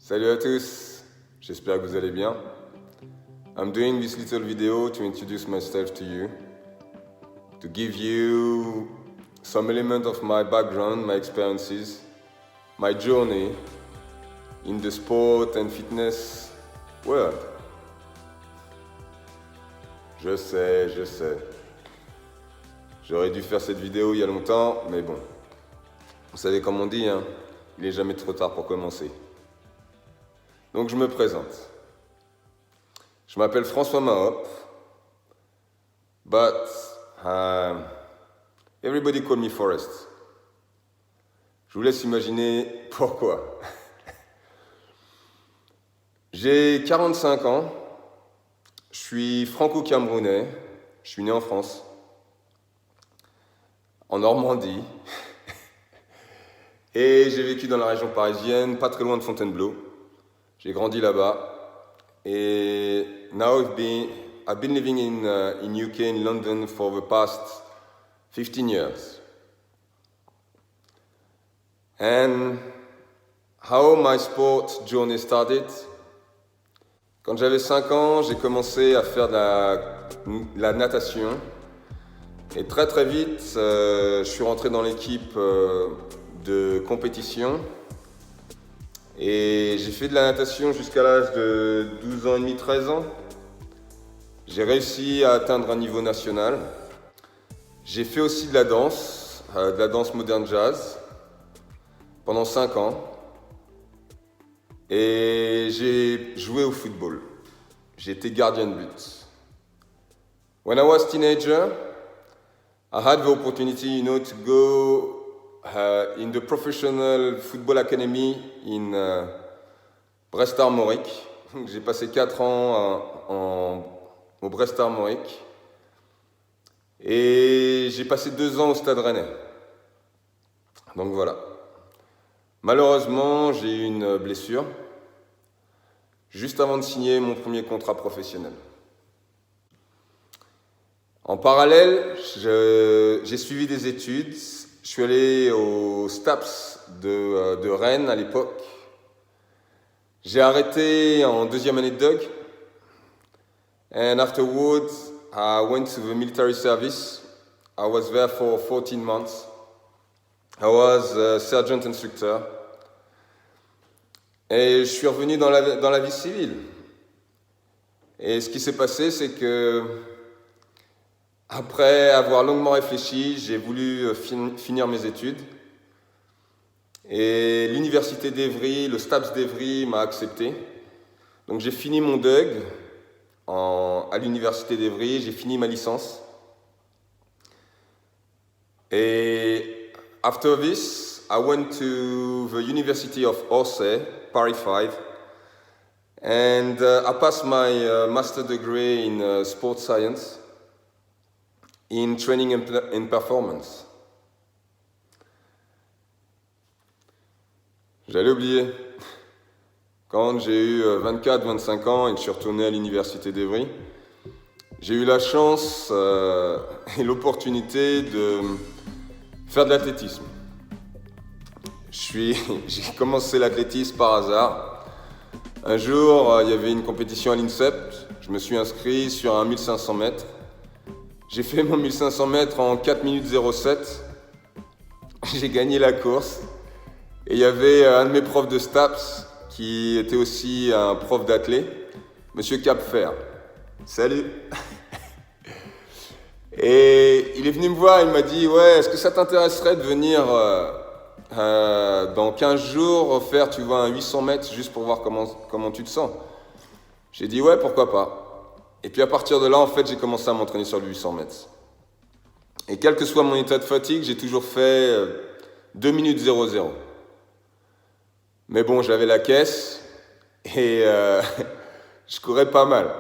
Salut à tous, j'espère que vous allez bien. I'm doing this little video to introduce myself to you, to give you some element of my background, my experiences, my journey in the sport and fitness world. Je sais. J'aurais dû faire cette vidéo il y a longtemps, mais bon. Vous savez comme on dit, hein, il n'est jamais trop tard pour commencer. Donc je me présente. Je m'appelle François Mahop, but everybody call me Forrest. Je vous laisse imaginer pourquoi. J'ai 45 ans, je suis franco-camerounais, je suis né en France, en Normandie, et j'ai vécu dans la région parisienne, pas très loin de Fontainebleau. J'ai grandi là-bas. Et now I've been living in UK, in London, for the past 15 years. And how my sport journey started? Quand j'avais 5 ans, j'ai commencé à faire de la natation. Et très vite, je suis rentré dans l'équipe de compétition. Et j'ai fait de la natation jusqu'à l'âge de 12 ans et demi, 13 ans. J'ai réussi à atteindre un niveau national. J'ai fait aussi de la danse moderne jazz, pendant 5 ans. Et j'ai joué au football. J'ai été gardien de but. When I was teenager, I had the opportunity, to go in the professional football academy in Brest Armorique. J'ai passé 4 ans au Brest Armorique et j'ai passé 2 ans au Stade Rennais. Donc voilà. Malheureusement, j'ai eu une blessure juste avant de signer mon premier contrat professionnel. En parallèle, j'ai suivi des études. Je suis allé au STAPS de Rennes à l'époque. J'ai arrêté en 2e année de Doug. And afterwards, I went to the military service. I was there for 14 months. I was a sergeant instructor. Et je suis revenu dans la vie civile. Et ce qui s'est passé, c'est que après avoir longuement réfléchi, j'ai voulu finir mes études. Et l'université d'Evry, le STAPS d'Evry m'a accepté. Donc j'ai fini mon DUG à l'université d'Evry, j'ai fini ma licence. Et after this, I went to the University of Orsay, Paris 5. And I passed my master degree in sports science. In training and performance. J'allais oublier. Quand j'ai eu 24-25 ans et que je suis retourné à l'université d'Evry, j'ai eu la chance et l'opportunité de faire de l'athlétisme. J'ai commencé l'athlétisme par hasard. Un jour, il y avait une compétition à l'INSEP. Je me suis inscrit sur un 1500 mètres. J'ai fait mon 1500 mètres en 4 minutes 07. J'ai gagné la course. Et il y avait un de mes profs de STAPS qui était aussi un prof d'athlé, Monsieur Capfer. Salut. Et il est venu me voir, il m'a dit « Ouais, est-ce que ça t'intéresserait de venir dans 15 jours faire, tu vois, un 800 mètres juste pour voir comment tu te sens ?» J'ai dit « Ouais, pourquoi pas ?» Et puis à partir de là, en fait, j'ai commencé à m'entraîner sur le 800 mètres. Et quel que soit mon état de fatigue, j'ai toujours fait 2 minutes 00. Mais bon, j'avais la caisse et je courais pas mal.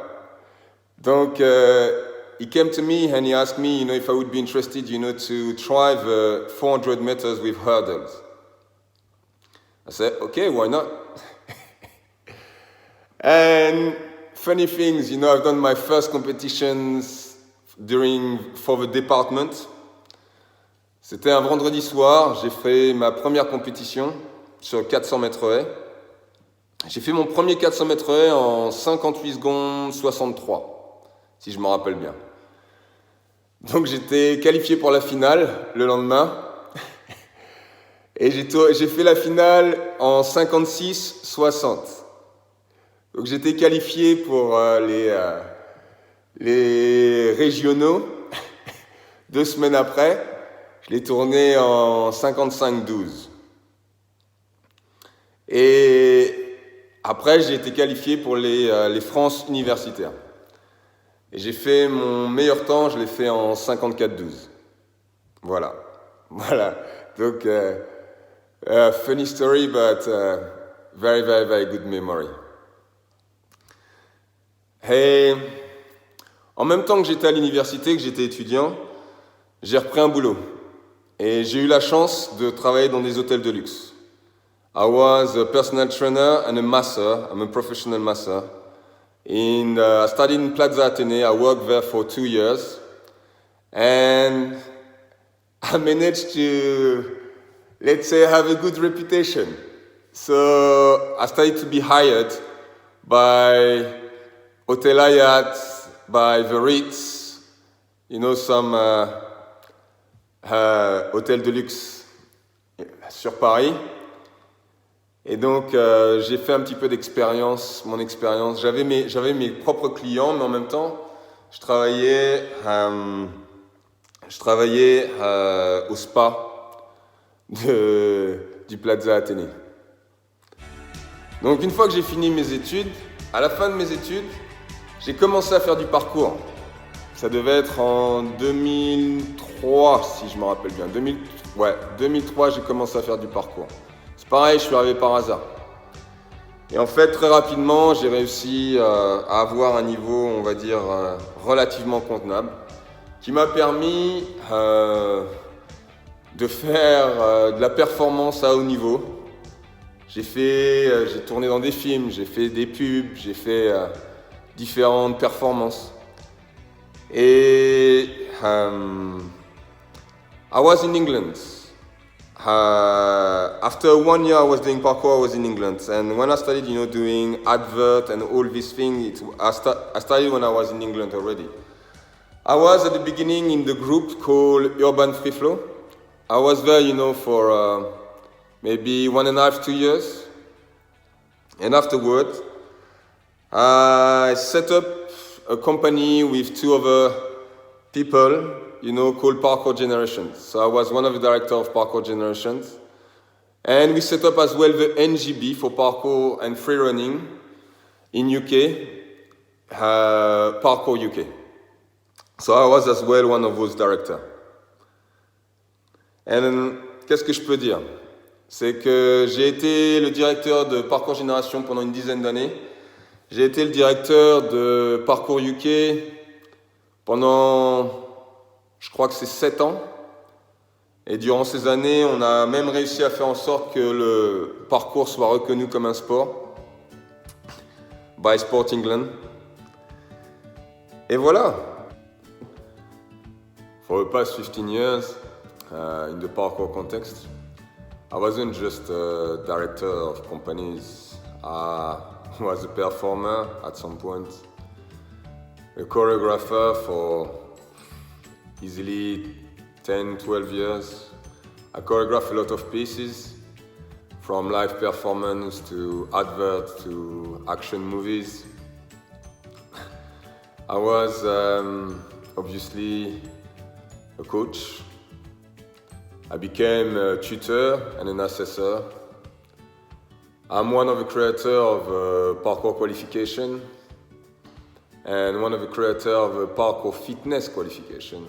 Donc, he came to me and he asked me, if I would be interested, to try the 400 meters with hurdles. I said, okay, why not? And funny things, I've done my first competitions for the department. C'était un vendredi soir, j'ai fait ma première compétition sur 400 mètres haies. J'ai fait mon premier 400 mètres haies en 58 secondes 63, si je me rappelle bien. Donc j'étais qualifié pour la finale le lendemain. Et j'ai fait la finale en 56-60. Donc j'étais qualifié pour les régionaux. 2 semaines après, je l'ai tourné en 55-12. Et après, j'ai été qualifié pour les France universitaires. Et j'ai fait mon meilleur temps, je l'ai fait en 54-12. Voilà. Voilà. Donc, funny story, but very, very, very good memory. Et en même temps que j'étais à l'université, que j'étais étudiant, j'ai repris un boulot. Et j'ai eu la chance de travailler dans des hôtels de luxe. I was a personal trainer and a masser. I'm a professional masser. I studied in Plaza Athénée. I worked there for 2 years. And I managed to, let's say, have a good reputation. So I started to be hired by Hotel Hyatt, by the Ritz, you know, some hôtels de luxe sur Paris. Et donc, j'ai fait un petit peu d'expérience, mon expérience. J'avais mes propres clients, mais en même temps, je travaillais au spa du Plaza Athénée. Donc, une fois que j'ai fini mes études, à la fin de mes études, j'ai commencé à faire du parcours. Ça devait être en 2003, si je me rappelle bien. 2003, j'ai commencé à faire du parcours. C'est pareil, je suis arrivé par hasard. Et en fait, très rapidement, j'ai réussi à avoir un niveau, on va dire, relativement convenable, qui m'a permis de faire de la performance à haut niveau. J'ai tourné dans des films, j'ai fait des pubs, j'ai fait différentes performances. Et I was in England. After 1 year I was doing parkour, I was in England. And when I started, doing advert and all these things, I started when I was in England already. I was at the beginning in the group called Urban Free Flow. I was there, for maybe 1.5, 2 years. And afterwards, I set up a company with 2 other people, called Parkour Generations. So I was one of the directors of Parkour Generations. And we set up as well the NGB for parkour and free running in UK, Parkour UK. So I was as well one of those directors. And qu'est-ce que je peux dire? C'est que j'ai été le directeur de Parkour Génération pendant une dizaine d'années. J'ai été le directeur de Parkour UK pendant, je crois que c'est 7 ans. Et durant ces années, on a même réussi à faire en sorte que le parcours soit reconnu comme un sport by Sport England. Et voilà. For the past 15 years, in the parkour context, I wasn't just a director of companies. I was a performer at some point, a choreographer for easily 10, 12 years. I choreographed a lot of pieces, from live performance to adverts to action movies. I was obviously a coach. I became a tutor and an assessor. I'm one of the creators of parkour qualification and one of the creators of parkour fitness qualification.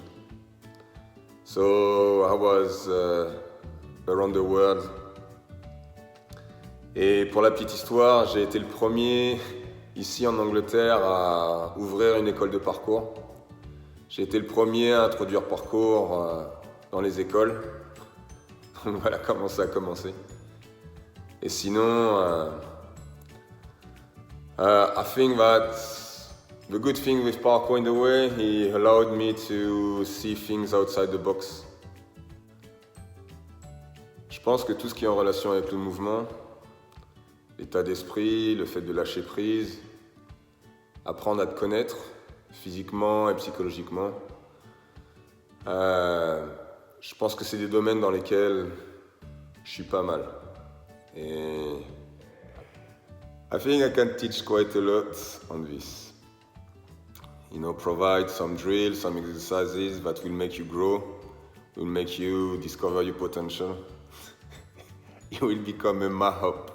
So I was around the world. Et pour la petite histoire, j'ai été le premier ici en Angleterre à ouvrir une école de parcours. J'ai été le premier à introduire parcours dans les écoles. Donc voilà comment ça a commencé. Et sinon, I think that the good thing with parkour in the way, he allowed me to see things outside the box. Je pense que tout ce qui est en relation avec le mouvement, l'état d'esprit, le fait de lâcher prise, apprendre à te connaître physiquement et psychologiquement. Je pense que c'est des domaines dans lesquels je suis pas mal. Et I think I can teach quite a lot on this. Provide some drills, some exercises that will make you grow, will make you discover your potential. You will become a Mahop.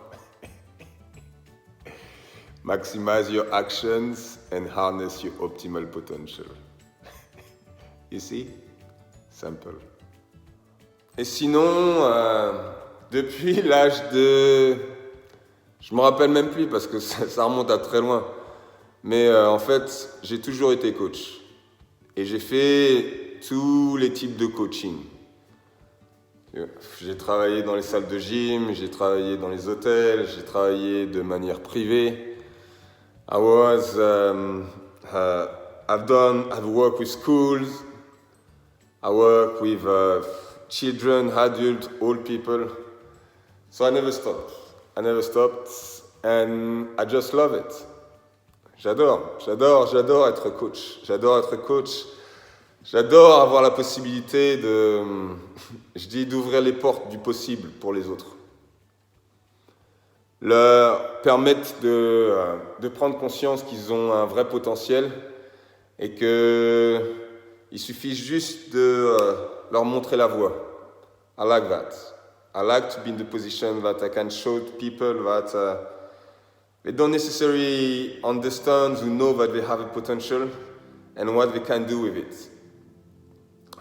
Maximize your actions and harness your optimal potential. You see? Simple. Et sinon, depuis l'âge de... Je me rappelle même plus parce que ça remonte à très loin. Mais en fait, j'ai toujours été coach. Et j'ai fait tous les types de coaching. J'ai travaillé dans les salles de gym, j'ai travaillé dans les hôtels, j'ai travaillé de manière privée. I've worked with schools. I work with children, adults, old people. So I never stopped. And I just love it. J'adore être coach. J'adore avoir la possibilité d'ouvrir les portes du possible pour les autres. Leur permettre de prendre conscience qu'ils ont un vrai potentiel et qu'il suffit juste de leur montrer la voie. I like that. I like to be in the position that I can show to people that they don't necessarily understand or know that they have a potential and what they can do with it.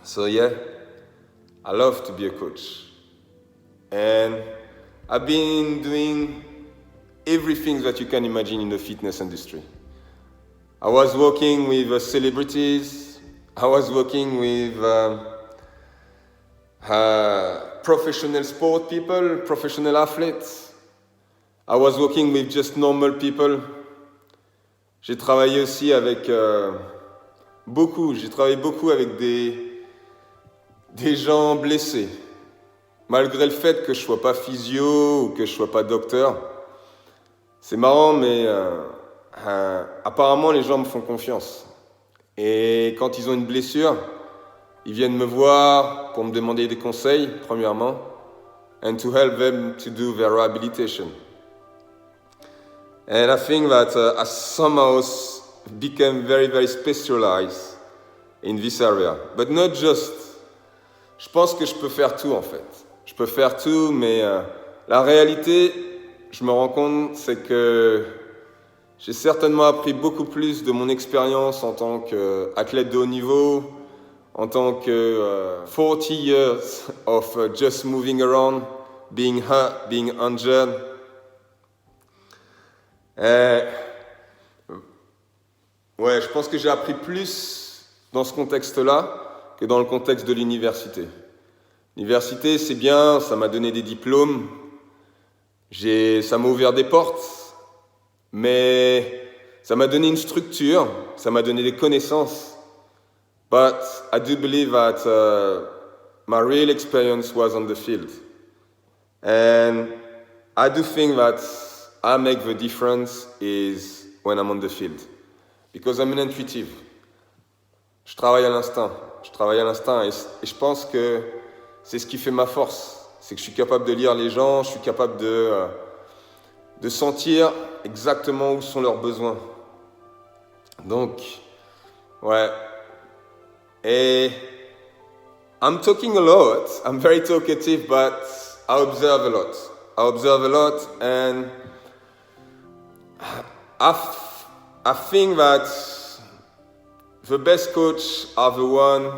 So yeah, I love to be a coach. And I've been doing everything that you can imagine in the fitness industry. I was working with celebrities. I was working with professional sport people, professional athletes. I was working with just normal people. J'ai travaillé aussi avec beaucoup avec des gens blessés. Malgré le fait que je sois pas physio ou que je sois pas docteur. C'est marrant, mais apparemment les gens me font confiance. Et quand ils ont une blessure, ils viennent me voir pour me demander des conseils, premièrement, and to help them to do their rehabilitation. And I think that I somehow became very, very specialized in this area. But not just. Je pense que je peux faire tout, en fait. Je peux faire tout, mais la réalité, je me rends compte, c'est que j'ai certainement appris beaucoup plus de mon expérience en tant qu'athlète de haut niveau, en tant que 40 years of just moving around, being hurt, being injured. Je pense que j'ai appris plus dans ce contexte-là que dans le contexte de l'université. L'université, c'est bien, ça m'a donné des diplômes, ça m'a ouvert des portes, mais ça m'a donné une structure, ça m'a donné des connaissances. But I do believe that my real experience was on the field. And I do think that I make the difference is when I'm on the field. Because I'm an intuitive. Je travaille à l'instinct et je pense que c'est ce qui fait ma force. C'est que je suis capable de lire les gens, je suis capable de sentir exactement où sont leurs besoins. Donc, ouais. Et I'm talking a lot, I'm very talkative, but I observe a lot and I think that the best coach are the one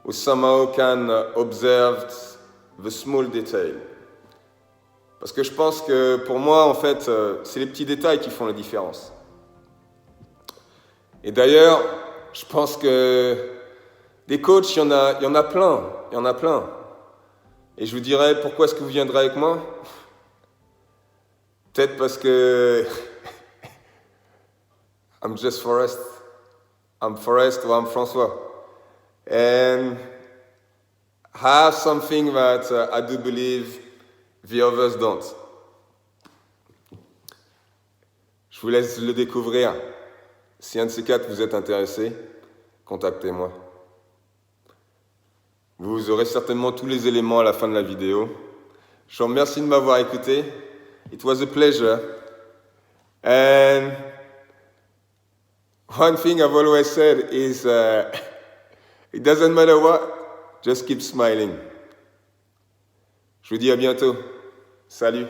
who somehow can observe the small detail. Parce que je pense que pour moi, en fait, c'est les petits détails qui font la différence. Et d'ailleurs, je pense que des coachs, il y en a plein. Et je vous dirais, pourquoi est-ce que vous viendrez avec moi ? Peut-être parce que I'm just Forrest. I'm Forrest or I'm François. And I have something that I do believe the others don't. vous laisse le découvrir. Si un de ces quatre vous êtes intéressé, contactez-moi. Vous aurez certainement tous les éléments à la fin de la vidéo. Je vous remercie de m'avoir écouté. It was a pleasure. And one thing I've always said is, it doesn't matter what, just keep smiling. Je vous dis à bientôt. Salut.